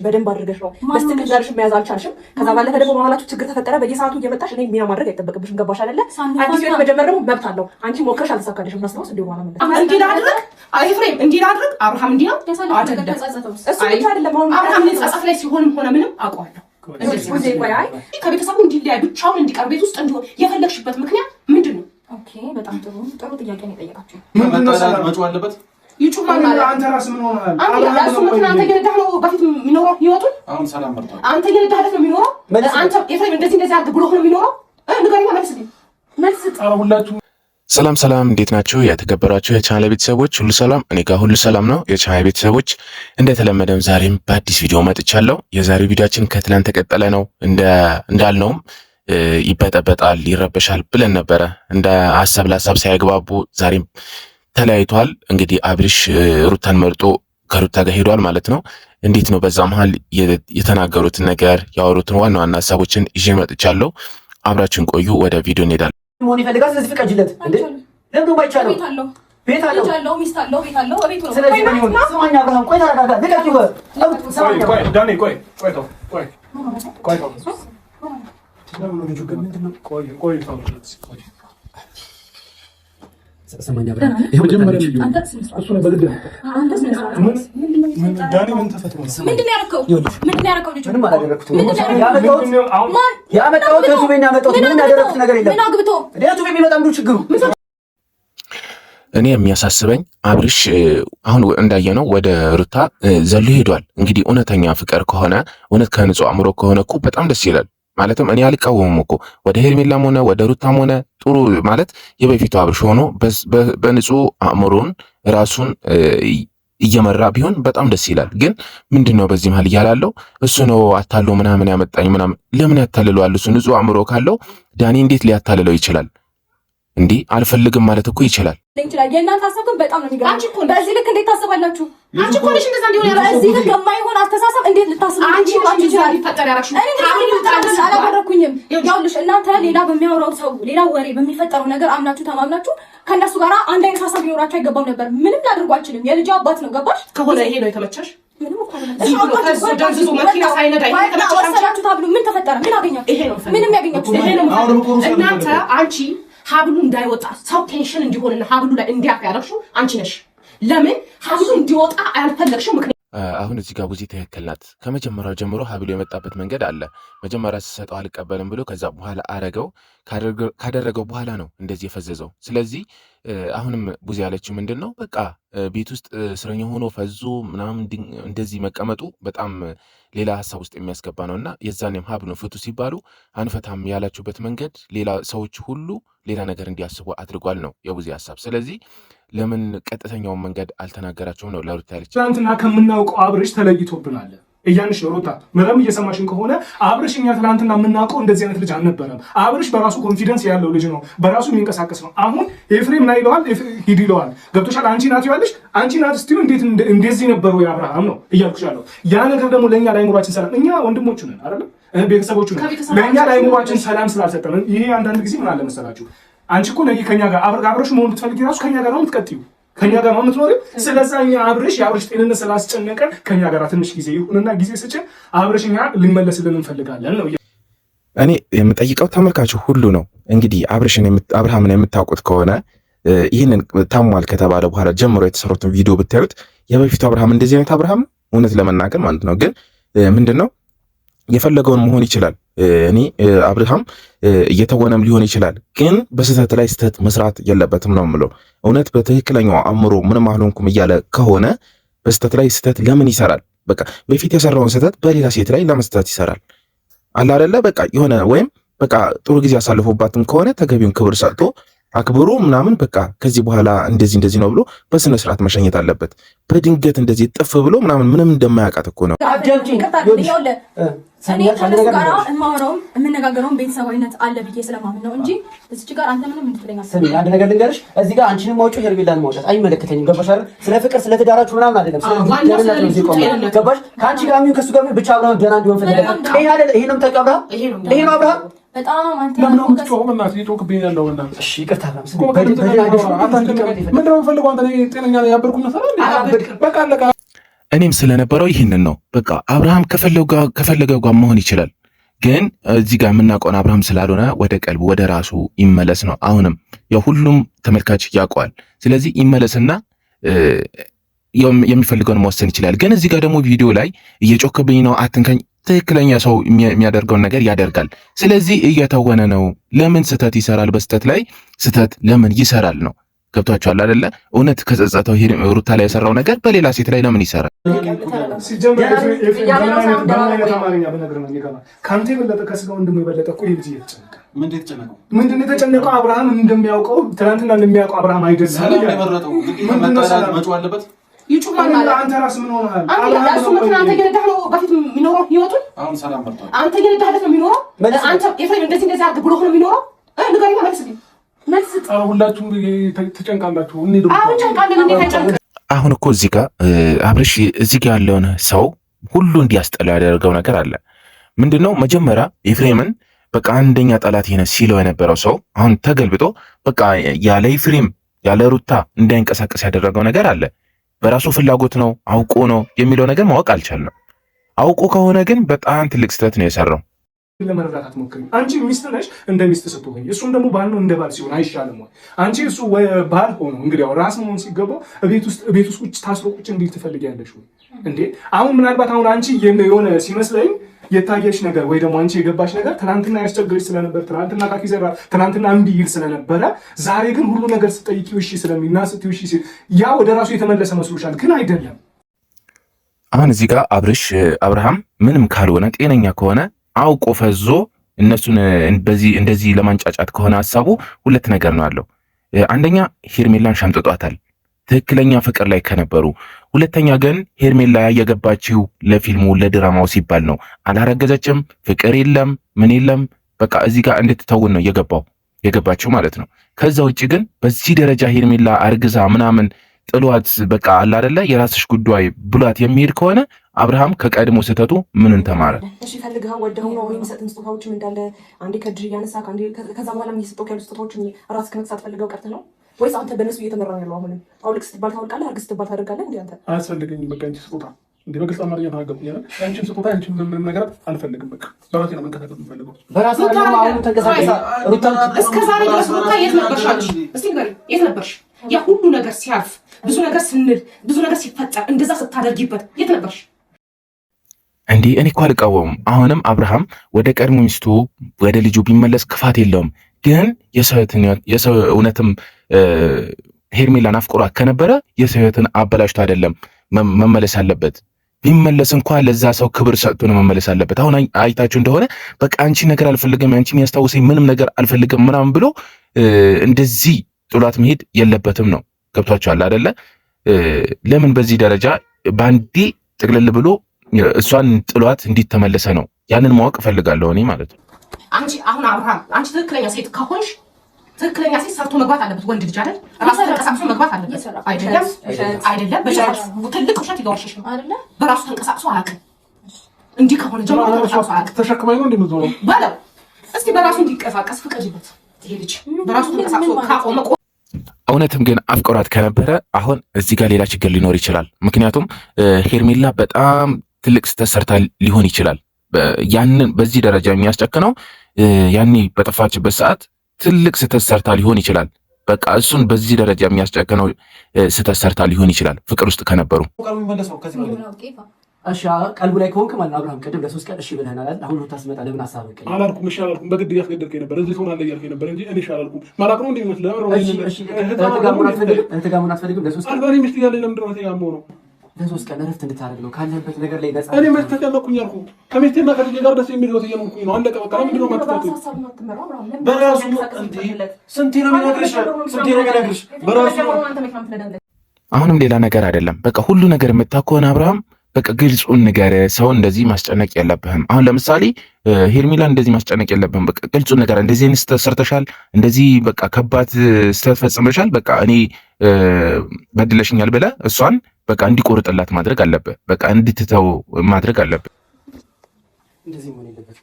በደንብ አድርገሽ ነው በስትክክል መያዝ አልቻልሽም። ከዛ ባለፈ ደግሞ በኋላችሁ ችግር ተፈጠረ። በየሰዓቱ እየመጣሽ እኔ ሚና ማድረግ አይጠበቅብሽም። ገባሽ አይደለ? አዲስ ቤት መጀመር ደግሞ መብት አለው። አንቺ ሞክረሽ አልተሳካልሽም። ታስታውስ እንዴ በኋላ ማለት እንዴ ላድርግ ኤፍሬም እንዴ ላድርግ አብርሃም እንዴ ነው እሱ ብቻ አይደለም። አሁን አብርሃም ጻጻፍ ላይ ሲሆንም ሆነ ምንም አውቀዋለሁ። እንደዚህ ወይ አይ ከቤተሰቡ እንዲለያይ ብቻውን እንዲቀር ቤት ውስጥ እንዲሆን የፈለግሽበት ምክንያት ምንድነው? ኦኬ በጣም ጥሩ ጥያቄ ነው የጠየቃችሁ። ምንድነው ሰላም መጫው አለበት ይጩማል ማለት አንተ ራስ ምን ሆነሃል? አንተ እየነዳህ ነው በፊት የሚኖረው ህይወቱን። አሁን ሰላም መጣ። አንተ እየነዳህ ነው የሚኖረው። አንተ ኤፍሬም እንደዚህ አድርግ ብሎ ነው የሚኖረው። ንገረኝ መልስ ሁላችሁ ሰላም እንዴት ናችሁ? የተከበራችሁ የቻናል ቤተሰቦች ሁሉ ሰላም፣ እኔ ጋር ሁሉ ሰላም ነው። የቻናል ቤተሰቦች እንደተለመደም ዛሬም በአዲስ ቪዲዮ መጥቻለሁ። የዛሬው ቪዲዮአችን ከትላንት ተቀጠለ ነው። እንዳልነውም ይበጠበጣል፣ ይረበሻል ብለን ነበረ። እንደ ሀሳብ ለሀሳብ ሳይግባቡ ዛሬም ተለያይቷል። እንግዲህ አብርሽ ሩታን መርጦ ከሩታ ጋር ሄዷል ማለት ነው። እንዴት ነው በዛ መሃል የተናገሩትን ነገር ያወሩትን ዋና ዋና ሀሳቦችን ይዤ መጥቻለሁ። አብራችን ቆዩ። ወደ ቪዲዮ እንሄዳለን። ሞኒ ፈልጋስ ስለዚህ ፍቀጅለት እንዴ ለምን ባይቻለው ቤት አለው ሚስት አለው ቤት አለው ቤት ነው። ስለዚህ ምን ይሁን ሰማኛ አብርሃም ቆይ ተረጋጋ። ልቀቂው ቆይ ዳኒ ቆይ ሰማኛ አብርሃም ይሄ መጀመሪያ ልጅ እሱ ነው በግድ ምን ዳኒ ምን ተፈጥሮ ነው? ምንድነው ያደረከው? ልጅ ምንም አላደረኩትም። ያመጣሁት ከቱቤን ያመጣሁት ምንም ያደረኩት ነገር የለም። ምን አግብቶ ቱቤ ቢመጣም ነው ችግሩ። እኔ የሚያሳስበኝ አብርሽ አሁን እንዳየነው ወደ ሩታ ዘሎ ሄዷል። እንግዲህ እውነተኛ ፍቅር ከሆነ እውነት ከንጹህ አእምሮ ከሆነ እኮ በጣም ደስ ይላል። ማለትም እኔ አልቃወምም እኮ ወደ ሄርሜላም ሆነ ወደ ሩታም ሆነ ጥሩ ማለት የበፊቱ አብርሽ ሆኖ በንጹህ አእምሮን ራሱን እየመራ ቢሆን በጣም ደስ ይላል። ግን ምንድነው በዚህ መሃል እያላለው እሱ ነው አታሎ ምናምን ያመጣኝ ምናምን። ለምን ያታልለዋል? እሱ ንጹህ አእምሮ ካለው ዳኒ እንዴት ሊያታልለው ይችላል? እንዴ አልፈልግም ማለት እኮ ይችላል። የእናንተ ሀሳብ ግን በጣም ነው የሚገርመው። አንቺ እኮ በዚህ ልክ እንዴት ታስባላችሁ? አንቺ እኮ ነሽ እንደዛ እንዲሆን ያለው። በዚህ ልክ የማይሆን አስተሳሰብ እንዴት ልታስቡ? አንቺ ዛሬ ፈጠር ያረክሽ እኔ አላደረኩኝም። ይኸውልሽ እናንተ ሌላ በሚያወራው ሰው ሌላ ወሬ በሚፈጠረው ነገር አምናችሁ ተማምናችሁ ከእነሱ ጋር አንድ አይነት ሀሳብ ሊኖራችሁ አይገባም ነበር። ምንም ላድርጉ አልችልም። የልጅ አባት ነው ገባሽ? ከሆነ ይሄ ነው የተመቸሽ። ምንም እኮ ነው መኪና ሳይነዳ ምን ተፈጠረ? ምን አገኛችሁ? ምንም ያገኛችሁ ይሄ ነው። እናንተ አንቺ ሀብሉ እንዳይወጣ ሰው ቴንሽን እንዲሆንና ሀብሉ ላይ እንዲያፍ ያደረግሽው አንቺ ነሽ። ለምን ሀብሉ እንዲወጣ አልፈለግሽው? ምክንያት አሁን እዚህ ጋር ብዙ ትክክል ናት። ከመጀመሪያው ጀምሮ ሀብሉ የመጣበት መንገድ አለ። መጀመሪያ ሲሰጠው አልቀበልም ብሎ ከዛ በኋላ ካደረገው በኋላ ነው እንደዚህ የፈዘዘው። ስለዚህ አሁንም ብዙ ያለችው ምንድን ነው በቃ ቤት ውስጥ እስረኛ ሆኖ ፈዞ ምናምን እንደዚህ መቀመጡ በጣም ሌላ ሀሳብ ውስጥ የሚያስገባ ነው እና የዛኔም ሀብሉ ፍቱ ሲባሉ አንፈታም ያላችሁበት መንገድ ሌላ ሰዎች ሁሉ ሌላ ነገር እንዲያስቡ አድርጓል ነው የቡዜ ሀሳብ። ስለዚህ ለምን ቀጥተኛውን መንገድ አልተናገራቸውም ነው ለሩታ ያለች። ትናንትና ከምናውቀው አብርሽ ተለይቶብናል እያንሽ ነው ሩታ። ምንም እየሰማሽን ከሆነ አብርሽ እኛ ትናንትና የምናውቀው እንደዚህ አይነት ልጅ አልነበረም። አብርሽ በራሱ ኮንፊደንስ ያለው ልጅ ነው፣ በራሱ የሚንቀሳቀስ ነው። አሁን ኤፍሬም ና ይለዋል፣ ሂድ ይለዋል። ገብቶሻል? አንቺ ናት ይዋለሽ፣ አንቺ ናት ስትዩ እንዴት እንደዚህ ነበረው የአብርሃም ነው እያልኩሽ ያለው። ያ ነገር ደግሞ ለእኛ ለአይምሯችን ሰላም፣ እኛ ወንድሞቹ ነን አይደለም ቤተሰቦቹ ነን። ለእኛ ለአይምሯችን ሰላም ስላልሰጠን ይሄ አንዳንድ ጊዜ ምን አለ መሰላችሁ፣ አንቺ እኮ ነገ ከኛ ጋር አብረሽ መሆን ብትፈልጊ ራሱ ከኛ ጋር ነው የምትቀጥዩ፣ ከኛ ጋር ነው የምትኖሪው። ስለዛ እኛ የአብርሽ ጤንነት ስላስጨነቀን ከኛ ጋር ትንሽ ጊዜ ይሁንና ጊዜ ስጭን አብርሽ እኛ ልንመለስልን እንፈልጋለን ነው። እኔ የምጠይቀው ተመልካቹ ሁሉ ነው እንግዲህ አብርሃምን የምታውቁት ከሆነ ይህንን ታሟል ከተባለ በኋላ ጀምሮ የተሰሩትን ቪዲዮ ብታዩት የበፊቱ አብርሃም እንደዚህ አይነት አብርሃም እውነት ለመናገር ማለት ነው። ግን ምንድን ነው የፈለገውን መሆን ይችላል። እኔ አብርሃም እየተወነም ሊሆን ይችላል፣ ግን በስህተት ላይ ስህተት መስራት የለበትም ነው የምለው። እውነት በትክክለኛው አእምሮ ምንም አልሆንኩም እያለ ከሆነ በስህተት ላይ ስህተት ለምን ይሰራል? በቃ በፊት የሰራውን ስህተት በሌላ ሴት ላይ ለምን ስህተት ይሰራል? አለ አይደለ? በቃ የሆነ ወይም በቃ ጥሩ ጊዜ አሳልፎባትም ከሆነ ተገቢውን ክብር ሰጥቶ አክብሮ ምናምን በቃ ከዚህ በኋላ እንደዚህ ነው ብሎ በስነ ስርዓት መሸኘት አለበት። በድንገት እንደዚህ ጥፍ ብሎ ምንም እንደማያውቃት እኮ ነው። እኔ ከነሱ ጋር የማወራውም የምነጋገረውም ቤተሰባዊነት አለ ብዬ ስለማምን ነው እንጂ እዚህ ጋር አንተ ምንም እንድትለኝ አሰብ። አንድ ነገር ልንገርሽ፣ እዚህ ጋር አንቺንም ማውጫው ሄርሜላን ማውጫት አይመለከተኝም። ገባሽ አይደል? ስለ ፍቅር ስለ ትዳራችሁ ምናምን አይደለም። ገባሽ? ከአንቺ ጋር የሚሆን ከሱ ጋር የሚሆን ብቻ አብርሃም ደህና እንዲሆን ፈልገህ ይሄ አይደል? ይሄ ነው የምታውቂው አብርሃም? ይሄ ነው አብርሃም? በጣም አንተ ምንድነው ይቶክብኝ ያለው እና እሺ ይቅርታ ምንድነው ፈልገው አንተ ጤነኛ ያበርኩ ነበር እንዴ? በቃ አለቃ እኔም ስለነበረው ይህንን ነው። በቃ አብርሃም ከፈለገው ጋር መሆን ይችላል፣ ግን እዚህ ጋር የምናውቀውን አብርሃም ስላልሆነ ወደ ቀልቡ ወደ ራሱ ይመለስ ነው። አሁንም ያው ሁሉም ተመልካች ያውቀዋል። ስለዚህ ይመለስና የሚፈልገውን መወሰን ይችላል። ግን እዚህ ጋር ደግሞ ቪዲዮ ላይ እየጮክብኝ ነው አትንከኝ። ትክክለኛ ሰው የሚያደርገውን ነገር ያደርጋል። ስለዚህ እየተወነ ነው። ለምን ስህተት ይሰራል? በስህተት ላይ ስህተት ለምን ይሰራል ነው። ገብቷችኋል አይደለ? እውነት ከጸጸተው ሩታ ላይ የሰራው ነገር በሌላ ሴት ላይ ለምን ይሰራል? ከአንተ የበለጠ ከስጋ ወንድሙ የበለጠ እኮ ይህ ልጅ እየተጨነቀ ምንድን ነው የተጨነቀው? አብርሃም እንደሚያውቀው ትናንትና እንደሚያውቀው አብርሃም አይደለም። አንተ ራስህ ምን ሆነሃል? አንተ እየነዳህ ነው በፊት የሚኖረው ህይወቱን። አንተ እየነዳህለት ነው የሚኖረው። አንተ ኤፍሬም እንደዚህ አድርግ ብሎ ነው የሚኖረው። ንገረኝ፣ መልስ ሁላችሁም ተጨንቃላችሁ። አሁን እኮ እዚህ ጋር አብርሽ እዚህ ጋር ያለውን ሰው ሁሉ እንዲያስጠላ ያደረገው ነገር አለ። ምንድነው? መጀመሪያ ኤፍሬምን በቃ አንደኛ ጠላት ይሄን ሲለው የነበረው ሰው አሁን ተገልብጦ በቃ ያለ ኤፍሬም ያለ ሩታ እንዳይንቀሳቀስ ያደረገው ነገር አለ። በራሱ ፍላጎት ነው አውቆ ነው የሚለው ነገር ማወቅ አልቻልንም። አውቆ ከሆነ ግን በጣም ትልቅ ስህተት ነው የሰራው። ለመረዳት አትሞክሪ። አንቺ ሚስት ነሽ፣ እንደ ሚስት ስትሆኝ እሱም ደግሞ ባል ነው እንደ ባል ሲሆን አይሻልም ወይ? አንቺ እሱ ባል ሆኖ እንግዲህ ያው ራስ መሆን ሲገባው ቤት ውስጥ ቁጭ ታስሮ ቁጭ እንዴት ትፈልጊያለሽ ወይ እንዴ? አሁን ምናልባት አሁን አንቺ የሆነ ሲመስለኝ የታየሽ ነገር ወይ ደግሞ አንቺ የገባሽ ነገር ትናንትና ያስቸግርሽ ስለነበር ትናንትና ካኪ ዘራ ትናንትና እምቢ ይል ስለነበረ ዛሬ ግን ሁሉ ነገር ስጠይቂው እሺ ስለሚና ስትይው እሺ ያ ወደ ራሱ የተመለሰ መስሎሻል፣ ግን አይደለም። አሁን እዚህ ጋር አብርሃም ምንም ካልሆነ ጤነኛ ከሆነ አውቆ ፈዞ እነሱን እንደዚህ ለማንጫጫት ከሆነ ሐሳቡ ሁለት ነገር ነው ያለው። አንደኛ ሄርሜላን ሸምጥጧታል ትክክለኛ ፍቅር ላይ ከነበሩ። ሁለተኛ ግን ሄርሜላ የገባችው ለፊልሙ ለድራማው ሲባል ነው። አላረገዘችም፣ ፍቅር የለም ምን የለም። በቃ እዚህ ጋር እንድትተውን ነው የገባችው ማለት ነው። ከዛ ውጭ ግን በዚህ ደረጃ ሄርሜላ አርግዛ ምናምን ጥሏት በቃ አለ አይደለ የራስሽ ጉዳይ ብሏት የሚሄድ ከሆነ አብርሃም ከቀድሞ ስህተቱ ምንን ተማረ? እሺ ፈልገህ ወደው ነው ወይ የሚሰጥን ስጦታዎችም እንዳለ አንዴ ከድር እያነሳ ከዛ በኋላ የሚሰጠው ያሉ ስጦታዎችን ራስህ ከመክሳት ፈልገው ቀርተህ ነው ወይስ አንተ በእነሱ እየተመራ ነው ያለው? አሁንም አውልቅ ስትባል ታወልቃለህ፣ አርግ ስትባል ታደርጋለህ። እንዴ አንተ አያስፈልገኝም። በቃ እንጂ ስጦታ እንዴ በግልጽ አማርኛ ተናገርኩኝ አይደል? አንቺን ስጦታ አንቺን ምንም ነገር አልፈልግም። በቃ በራሴ ነው መንቀሳቀስ የምፈልገው። በራሴ ነው አሁን ተንቀሳቀሳ። ሩታ እስከ ዛሬ ድረስ ሩታ የት ነበርሽ? እስቲ ንገሪኝ፣ የት ነበርሽ? ያ ሁሉ ነገር ሲያልፍ ብዙ ነገር ስንል ብዙ ነገር ሲፈጠር እንደዛ ስታደርጊበት የት ነበርሽ? እንዴ እኔ እኮ አልቃወምም። አሁንም አብርሃም ወደ ቀድሞ ሚስቱ ወደ ልጁ ቢመለስ ክፋት የለውም። ግን የሰው እውነትም ሄርሜላን አፍቅሯት ከነበረ የሰው ሕይወትን አበላሽቶ አይደለም መመለስ አለበት። ቢመለስ እንኳን ለዛ ሰው ክብር ሰጥቶ ነው መመለስ አለበት። አሁን አይታችሁ እንደሆነ በቃ አንቺ ነገር አልፈልግም፣ አንቺ የሚያስታውሰኝ ምንም ነገር አልፈልግም ምናምን ብሎ እንደዚህ ጥሏት መሄድ የለበትም ነው። ገብቷችኋል አይደለ? ለምን በዚህ ደረጃ ባንዴ ጥቅልል ብሎ እሷን ጥሏት እንዲተመለሰ ነው። ያንን ማወቅ እፈልጋለሁ እኔ ማለት ነው። አንቺ አሁን አብርሃም አንቺ ትክክለኛ ሴት ከሆንሽ ትክክለኛ ሴት ሰርቶ መግባት አለበት። ወንድ ልጅ አይደል? ራሱ ተንቀሳቅሶ መግባት አለበት። አይደለም በጭራሽ ትልቅ ውሸት ይገዋሽሽ ነው አይደለ? በራሱ ተንቀሳቅሶ አያውቅም። እንዲህ ከሆነ ጀምሮ ተንቀሳቅሶ አያውቅም። ተሸክማኝ ነው እንደምትዞረው በለው እስኪ በራሱ እንዲንቀሳቀስ ፍቀጂበት። ይሄ ልጅ በራሱ ተንቀሳቅሶ ካቆመ እውነትም ግን አፍቅሯት ከነበረ አሁን እዚህ ጋር ሌላ ችግር ሊኖር ይችላል። ምክንያቱም ሄርሜላ በጣም ትልቅ ስህተት ሰርታ ሊሆን ይችላል። ያንን በዚህ ደረጃ የሚያስጨክነው ያኔ በጠፋችበት ሰዓት ትልቅ ስህተት ሰርታ ሊሆን ይችላል። በቃ እሱን በዚህ ደረጃ የሚያስጨክነው ስህተት ሰርታ ሊሆን ይችላል ፍቅር ውስጥ ከነበሩ። እሺ ቀልቡ ላይ ከሆንክ ማለት አብርሃም ቅድም ለሶስት ቀን እሺ ብለናል አይደል? አሁን ወጣ ስመጣ ለምን አሳበቀ? አላልኩም። እሺ አላልኩም። በግድ ያስገደድከኝ ነበር። እዚህ ትሆናለህ እያልከኝ ነበር እንጂ እኔ እሺ አላልኩም። ማላቅ ነው እንደሚመስል እህትጋሙን አትፈልግም? ለሶስት ቀን አልባሪ ሚስት ያለኝ ለምንድን ነው እህትጋሙ ነው? ለሶስት ቀን እረፍት እንድታደርግ ነው ካለበት ነገር ላይ ነፃ። እኔ መች ተጨነኩኝ አልኩ። ከሚስቴና ከልጄ ጋር ደስ የሚል ህይወት እየኖርኩኝ ነው። አለቀ በቃ። ለምንድን ነው የማትፈቱ? በራሱ እንዴ ስንቴ ነው የሚነግርሽ? በራሱ አሁንም ሌላ ነገር አይደለም። በቃ ሁሉ ነገር የምታውቅ ከሆነ አብርሃም በቃ ግልጹን ነገር ሰውን እንደዚህ ማስጨነቅ የለብህም። አሁን ለምሳሌ ሄርሜላን እንደዚህ ማስጨነቅ የለብህም። በቃ ግልጹን ነገር እንደዚህ አይነት ስህተት ሰርተሻል፣ እንደዚህ በቃ ከባድ ስህተት ፈጽመሻል፣ በቃ እኔ በድለሽኛል ብለህ እሷን በቃ እንዲቆርጥላት ማድረግ አለብህ። በቃ እንድትተው ማድረግ አለብህ። እንደዚህ ምን ይለበት?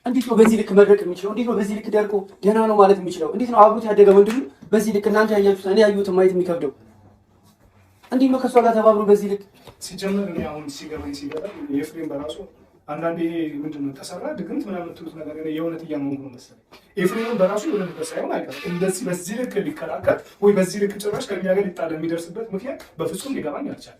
እንዴት ነው በዚህ ልክ መድረቅ የሚችለው? እንዴት ነው በዚህ ልክ ዳርቆ ደህና ነው ማለት የሚችለው? እንዴት ነው አብሮት ያደገ ወንድም በዚህ ልክ እናንተ ያያችሁት እኔ ያዩት ማየት የሚከብደው? እንዴት ነው ከሷ ጋር ተባብሮ በዚህ ልክ ሲጀምር እኔ አሁን ሲገባኝ ኤፍሬም በራሱ አንዳንዴ ምንድን ነው ተሰራ ድግምት ምናምን የምትሉት ነገር የእውነት እያመንኩ ነው መሰለኝ። ኤፍሬም በራሱ የሆነ ነገር ሳይሆን አይቀርም እንደዚህ በዚህ ልክ ሊከላከል ወይ በዚህ ልክ ጭራሽ ከእኛ ጋር ሊጣላ የሚደርስበት ምክንያት በፍጹም ሊገባኝ አልቻለም።